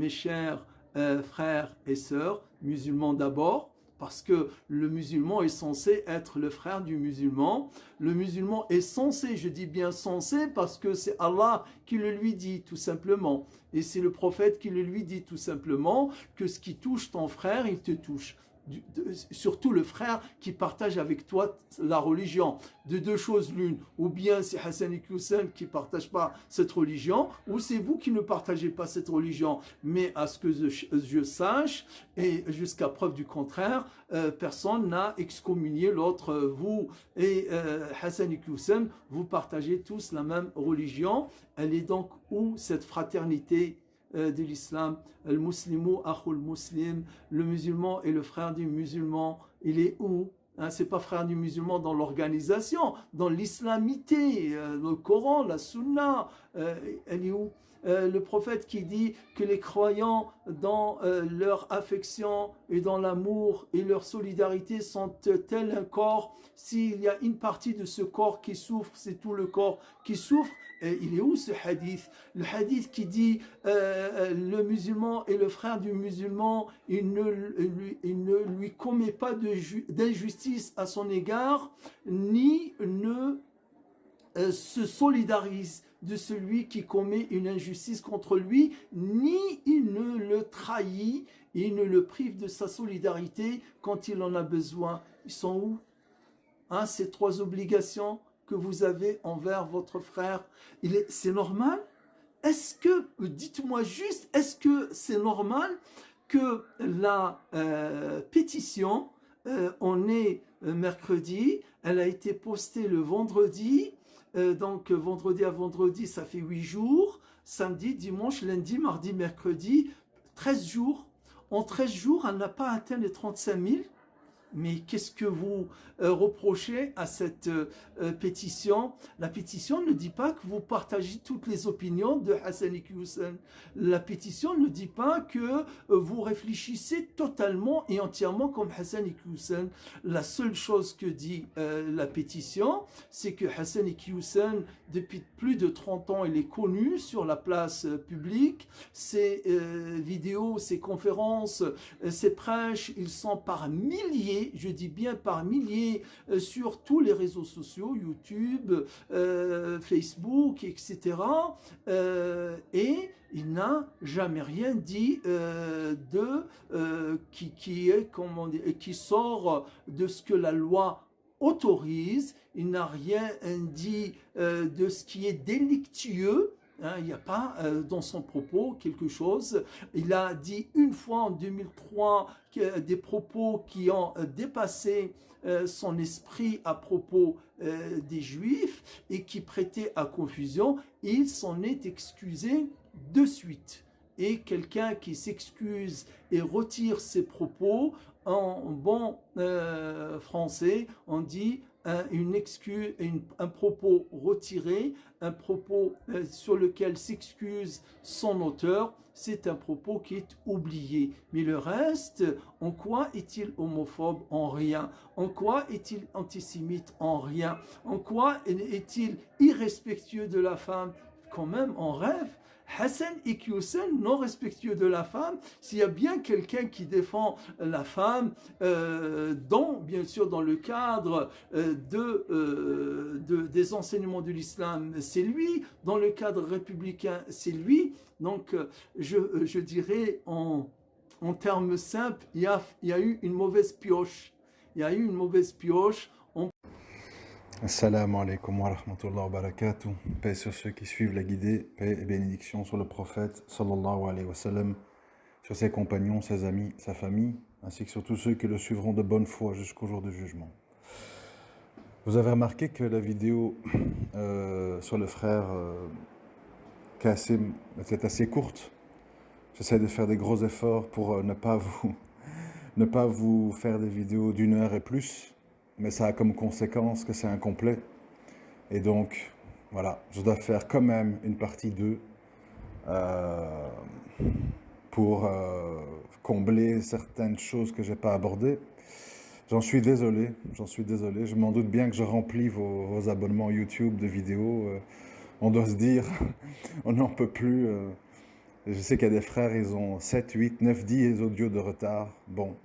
Mes chers frères et sœurs, musulmans d'abord, parce que le musulman est censé être le frère du musulman. Le musulman est censé, je dis bien censé, parce que c'est Allah qui le lui dit tout simplement. Et c'est le prophète qui le lui dit tout simplement, que ce qui touche ton frère, il te touche. Surtout le frère qui partage avec toi la religion. De deux choses l'une, ou bien c'est Hassan et Hussein qui ne partagent pas cette religion, ou c'est vous qui ne partagez pas cette religion. Mais à ce que je sache, et jusqu'à preuve du contraire, personne n'a excommunié l'autre. Vous et Hassan et Hussein, vous partagez tous la même religion. Elle est donc où cette fraternité de l'islam, le muslimu akhul muslim, le musulman est le frère du musulman, il est où? Hein, c'est pas frère du musulman dans l'organisation, dans l'islamité, le Coran, la Sunna, elle est où? Le prophète qui dit que les croyants dans leur affection et dans l'amour et leur solidarité sont tels un corps. S'il y a une partie de ce corps qui souffre, c'est tout le corps qui souffre. Et il est où ce hadith? Le hadith qui dit le musulman est le frère du musulman, il ne lui commet pas d'injustice à son égard, ni ne se solidarise de celui qui commet une injustice contre lui, ni il ne le trahit, il ne le prive de sa solidarité quand il en a besoin. Ils sont où? Hein, ces trois obligations que vous avez envers votre frère, c'est normal? Est-ce que, dites-moi juste, est-ce que c'est normal que la pétition, on est mercredi, elle a été postée le vendredi, donc vendredi à vendredi, ça fait 8 jours, samedi, dimanche, lundi, mardi, mercredi, 13 jours. En 13 jours, elle n'a pas atteint les 35 000. Mais qu'est-ce que vous reprochez à cette pétition? La pétition ne dit pas que vous partagez toutes les opinions de Hassan et Hussein. La pétition ne dit pas que vous réfléchissez totalement et entièrement comme Hassan et Hussein. La seule chose que dit la pétition, c'est que Hassan et Hussein, depuis plus de 30 ans, il est connu sur la place publique. Ses vidéos, ses conférences, ses prêches, ils sont par milliers, je dis bien par milliers, sur tous les réseaux sociaux, YouTube, Facebook, etc. Et il n'a jamais rien dit qui sort de ce que la loi autorise. Il n'a rien dit de ce qui est délictueux. Hein, il n'y a pas dans son propos quelque chose. Il a dit une fois en 2003 des propos qui ont dépassé son esprit à propos des Juifs et qui prêtaient à confusion. Il s'en est excusé de suite. Et quelqu'un qui s'excuse et retire ses propos, en bon français, on dit une excuse, un propos retiré, un propos sur lequel s'excuse son auteur, c'est un propos qui est oublié. Mais le reste, en quoi est-il homophobe? En rien. En quoi est-il antisémite? En rien. En quoi est-il irrespectueux de la femme? Quand même, on rêve. Hassan et Hussein, non respectueux de la femme, s'il y a bien quelqu'un qui défend la femme, bien sûr dans le cadre des enseignements de l'islam, c'est lui, dans le cadre républicain, c'est lui. Donc je dirais en termes simples, il y a eu une mauvaise pioche. Il y a eu une mauvaise pioche. Assalamu alaikum wa rahmatullahi wa barakatuh. Paix sur ceux qui suivent la guidée, paix et bénédiction sur le prophète sallallahu alayhi wa sallam, sur ses compagnons, ses amis, sa famille, ainsi que sur tous ceux qui le suivront de bonne foi jusqu'au jour du jugement. Vous avez remarqué que la vidéo sur le frère Qassim était assez courte. J'essaie de faire des gros efforts pour ne pas vous faire des vidéos d'1 heure et plus. Mais ça a comme conséquence que c'est incomplet. Et donc, voilà, je dois faire quand même une partie 2 pour combler certaines choses que je n'ai pas abordées. J'en suis désolé. Je m'en doute bien que je remplis vos abonnements YouTube de vidéos. On doit se dire, on n'en peut plus. Je sais qu'il y a des frères, ils ont 7, 8, 9, 10 audios de retard. Bon.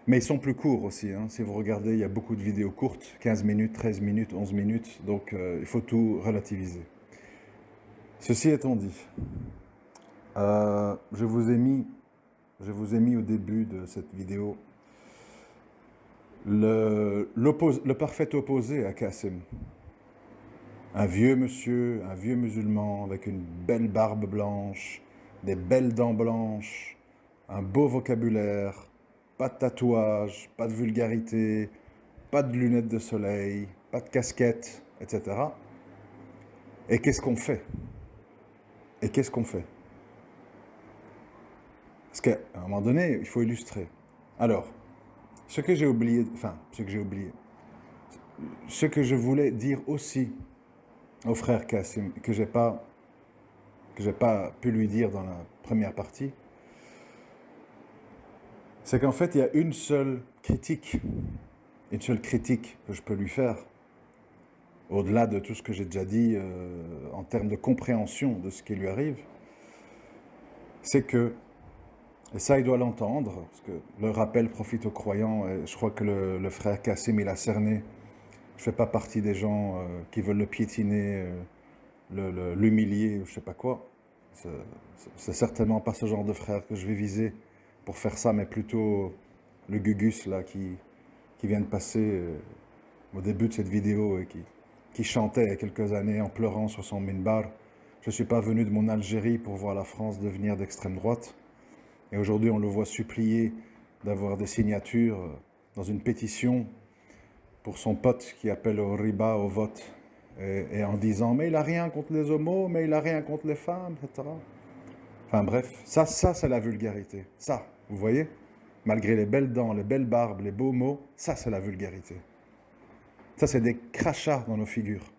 Mais ils sont plus courts aussi. Hein. Si vous regardez, il y a beaucoup de vidéos courtes, 15 minutes, 13 minutes, 11 minutes. Donc, il faut tout relativiser. Ceci étant dit, je vous ai mis au début de cette vidéo le parfait opposé à Qassim. Un vieux monsieur, un vieux musulman avec une belle barbe blanche, des belles dents blanches, un beau vocabulaire, pas de tatouage, pas de vulgarité, pas de lunettes de soleil, pas de casquette, etc. Et qu'est-ce qu'on fait? Et qu'est-ce qu'on fait? Parce qu'à un moment donné, il faut illustrer. Alors, ce que je voulais dire aussi au frère Qassim, que j'ai pas pu lui dire dans la première partie, c'est qu'en fait, il y a une seule critique que je peux lui faire, au-delà de tout ce que j'ai déjà dit en termes de compréhension de ce qui lui arrive, c'est que, et ça il doit l'entendre, parce que le rappel profite aux croyants, et je crois que le frère Qassim, il a cerné, je ne fais pas partie des gens qui veulent le piétiner, l'humilier, ou je ne sais pas quoi. C'est certainement pas ce genre de frère que je vais viser pour faire ça, mais plutôt le Gugus là qui vient de passer au début de cette vidéo et qui chantait il y a quelques années en pleurant sur son minbar. Je ne suis pas venu de mon Algérie pour voir la France devenir d'extrême droite. Et aujourd'hui, on le voit supplier d'avoir des signatures dans une pétition pour son pote qui appelle au riba, au vote, et en disant « mais il n'a rien contre les homos, mais il n'a rien contre les femmes, etc. » Enfin bref, ça c'est la vulgarité. Ça, vous voyez? Malgré les belles dents, les belles barbes, les beaux mots, ça c'est la vulgarité. Ça c'est des crachats dans nos figures,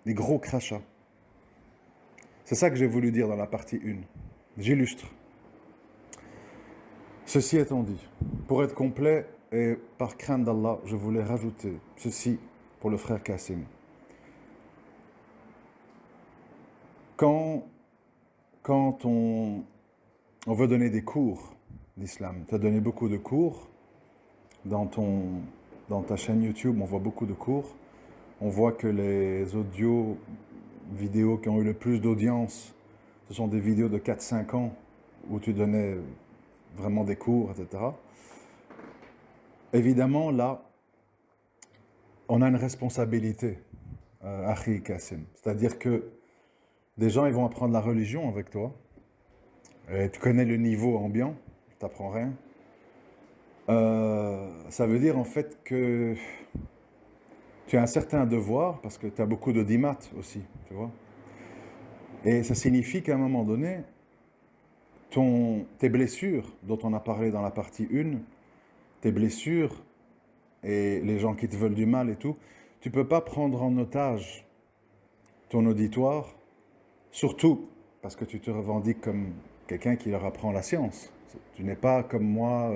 des gros crachats. C'est ça que j'ai voulu dire dans la partie 1. J'illustre. Ceci étant dit, pour être complet et par crainte d'Allah, je voulais rajouter ceci pour le frère Qassim. Quand on veut donner des cours d'islam, tu as donné beaucoup de cours dans ta chaîne YouTube, on voit beaucoup de cours. On voit que les audios, vidéos qui ont eu le plus d'audience, ce sont des vidéos de 4-5 ans où tu donnais vraiment des cours, etc. Évidemment, là, on a une responsabilité, Akhi Qassim. C'est-à-dire que des gens, ils vont apprendre la religion avec toi. Et tu connais le niveau ambiant, tu n'apprends rien. Ça veut dire en fait que tu as un certain devoir, parce que tu as beaucoup de dimat aussi, tu vois. Et ça signifie qu'à un moment donné, tes blessures, dont on a parlé dans la partie 1, tes blessures et les gens qui te veulent du mal et tout, tu ne peux pas prendre en otage ton auditoire, surtout parce que tu te revendiques comme quelqu'un qui leur apprend la science. Tu n'es pas comme moi,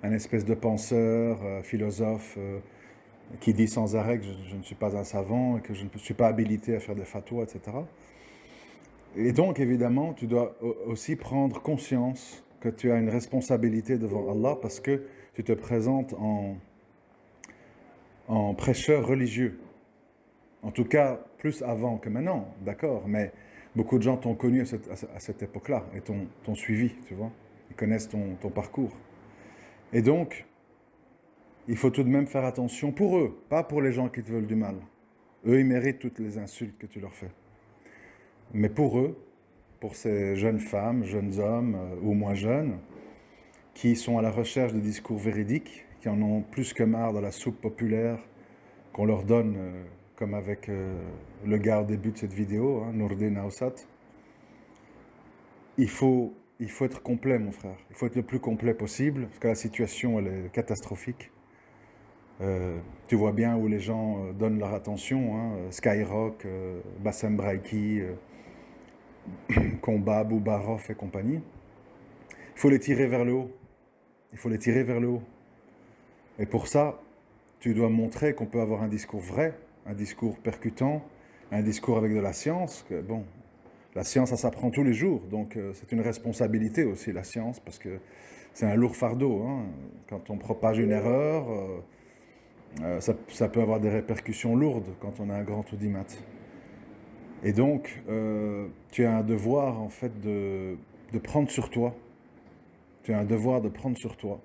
un espèce de penseur, philosophe, qui dit sans arrêt que je ne suis pas un savant et que je ne suis pas habilité à faire des fatwas, etc. Et donc, évidemment, tu dois aussi prendre conscience que tu as une responsabilité devant Allah parce que tu te présentes en prêcheur religieux. En tout cas, plus avant que maintenant, d'accord, mais beaucoup de gens t'ont connu à cette époque-là et t'ont suivi, tu vois. Ils connaissent ton parcours. Et donc, il faut tout de même faire attention pour eux, pas pour les gens qui te veulent du mal. Eux, ils méritent toutes les insultes que tu leur fais. Mais pour eux, pour ces jeunes femmes, jeunes hommes ou moins jeunes, qui sont à la recherche de discours véridiques, qui en ont plus que marre de la soupe populaire qu'on leur donne, comme avec le gars au début de cette vidéo, hein, Nourdin Aoussat, il faut être complet, mon frère. Il faut être le plus complet possible, parce que la situation, elle est catastrophique. Tu vois bien où les gens donnent leur attention, hein, Skyrock, Bassem Braiki, Combat, Boubarov et compagnie. Il faut les tirer vers le haut. Il faut les tirer vers le haut. Et pour ça, tu dois montrer qu'on peut avoir un discours vrai, un discours percutant, un discours avec de la science. Que, bon, La science, ça s'apprend tous les jours, donc c'est une responsabilité aussi, la science, parce que c'est un lourd fardeau. Hein. Quand on propage une erreur, ça peut avoir des répercussions lourdes quand on a un grand audimat. Et donc, tu as un devoir, en fait, de prendre sur toi. Tu as un devoir de prendre sur toi.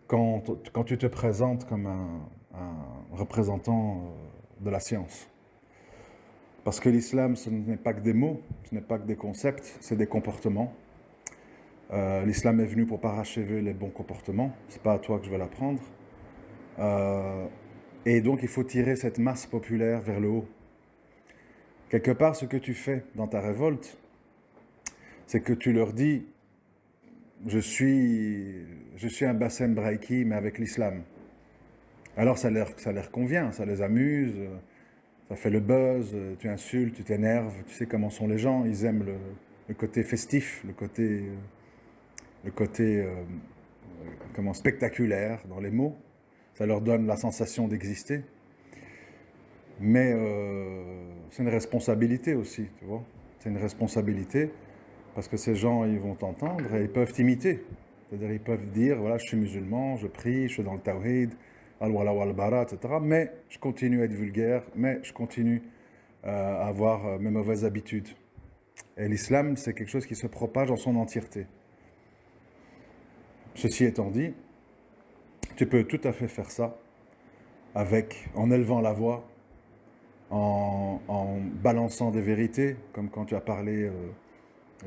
Quand tu te présentes comme un représentant de la science. Parce que l'islam, ce n'est pas que des mots, ce n'est pas que des concepts, c'est des comportements. L'islam est venu pour parachever les bons comportements, c'est pas à toi que je vais l'apprendre. Et donc il faut tirer cette masse populaire vers le haut. Quelque part, ce que tu fais dans ta révolte, c'est que tu leur dis je suis un Bassem Braiki, mais avec l'islam. Alors ça leur convient, ça les amuse, ça fait le buzz, tu insultes, tu t'énerves, tu sais comment sont les gens, ils aiment le côté festif, le côté spectaculaire dans les mots. Ça leur donne la sensation d'exister. Mais c'est une responsabilité aussi, tu vois. C'est une responsabilité parce que ces gens, ils vont t'entendre et ils peuvent t'imiter. C'est-à-dire, ils peuvent dire, voilà, je suis musulman, je prie, je suis dans le tawhid, al-wala wal-bara, etc. Mais je continue à être vulgaire, mais je continue à avoir mes mauvaises habitudes. Et l'islam, c'est quelque chose qui se propage en son entièreté. Ceci étant dit, tu peux tout à fait faire ça en élevant la voix, en balançant des vérités, comme quand tu as parlé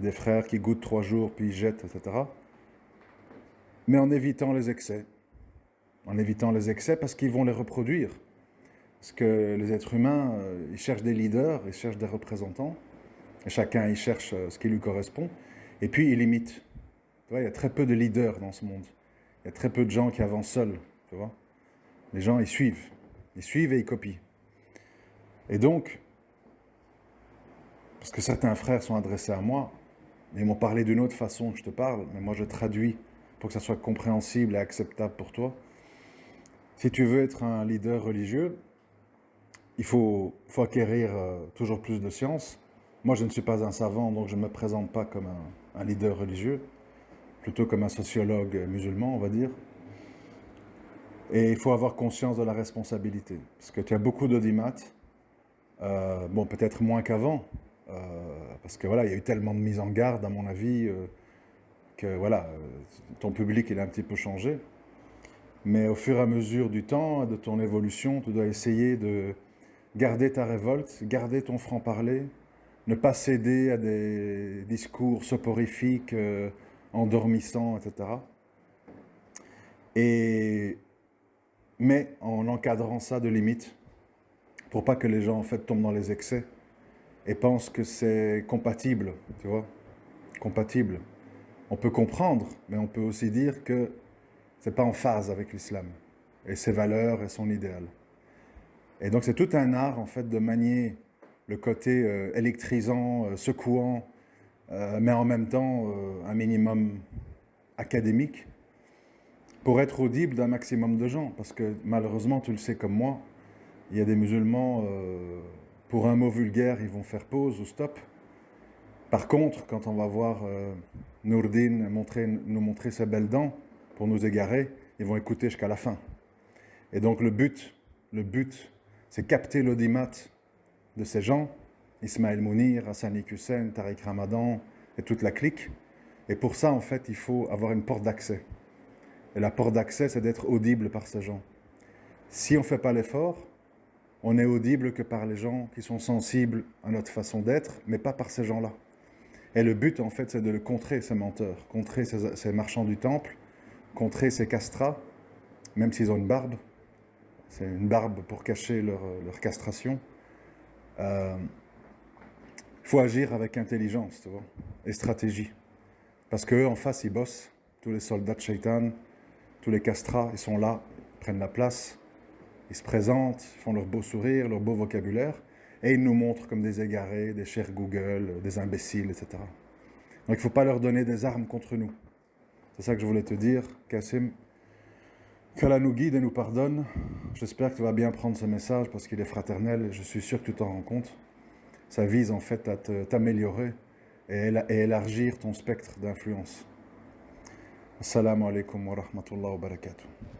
des frères qui goûtent 3 jours, puis ils jettent, etc. Mais en évitant les excès. En évitant les excès parce qu'ils vont les reproduire. Parce que les êtres humains, ils cherchent des leaders, ils cherchent des représentants. Et chacun, il cherche ce qui lui correspond. Et puis, il imite. Tu vois, il y a très peu de leaders dans ce monde. Il y a très peu de gens qui avancent seuls. Tu vois. Les gens, ils suivent. Ils suivent et ils copient. Et donc, parce que certains frères sont adressés à moi, ils m'ont parlé d'une autre façon que je te parle, mais moi je traduis pour que ça soit compréhensible et acceptable pour toi. Si tu veux être un leader religieux, il faut acquérir toujours plus de science. Moi je ne suis pas un savant, donc je ne me présente pas comme un leader religieux, plutôt comme un sociologue musulman, on va dire. Et il faut avoir conscience de la responsabilité, parce que tu as beaucoup d'audimat, bon peut-être moins qu'avant, parce que voilà, il y a eu tellement de mises en garde, à mon avis, que voilà, ton public il a un petit peu changé. Mais au fur et à mesure du temps, de ton évolution, tu dois essayer de garder ta révolte, garder ton franc-parler, ne pas céder à des discours soporifiques, endormissants, etc. Mais en encadrant ça de limites, pour pas que les gens en fait tombent dans les excès et pensent que c'est compatible, tu vois, compatible. On peut comprendre, mais on peut aussi dire que c'est pas en phase avec l'islam et ses valeurs et son idéal. Et donc c'est tout un art en fait de manier le côté électrisant, secouant, mais en même temps un minimum académique pour être audible d'un maximum de gens. Parce que malheureusement, tu le sais comme moi, il y a des musulmans, pour un mot vulgaire, ils vont faire pause ou stop. Par contre, quand on va voir Nourdine nous montrer ses belles dents pour nous égarer, ils vont écouter jusqu'à la fin. Et donc le but, c'est capter l'audimat de ces gens, Ismaël Mounir, Hassani Hussein, Tariq Ramadan et toute la clique. Et pour ça, en fait, il faut avoir une porte d'accès. Et la porte d'accès, c'est d'être audible par ces gens. Si on ne fait pas l'effort, on n'est audible que par les gens qui sont sensibles à notre façon d'être, mais pas par ces gens-là. Et le but, en fait, c'est de le contrer, ces menteurs, contrer ces marchands du temple, contrer ces castrats, même s'ils ont une barbe. C'est une barbe pour cacher leur castration. Il faut agir avec intelligence, tu vois, et stratégie. Parce qu'eux, en face, ils bossent. Tous les soldats de Shaitan, tous les castrats, ils sont là, ils prennent la place, ils se présentent, ils font leur beau sourire, leur beau vocabulaire, et ils nous montrent comme des égarés, des chers Google, des imbéciles, etc. Donc il ne faut pas leur donner des armes contre nous. C'est ça que je voulais te dire, Kassim. Qu'Allah nous guide et nous pardonne. J'espère que tu vas bien prendre ce message parce qu'il est fraternel et je suis sûr que tu t'en rends compte. ça vise en fait à t'améliorer et élargir ton spectre d'influence. Assalamu alaikum wa rahmatullahi wa barakatuh.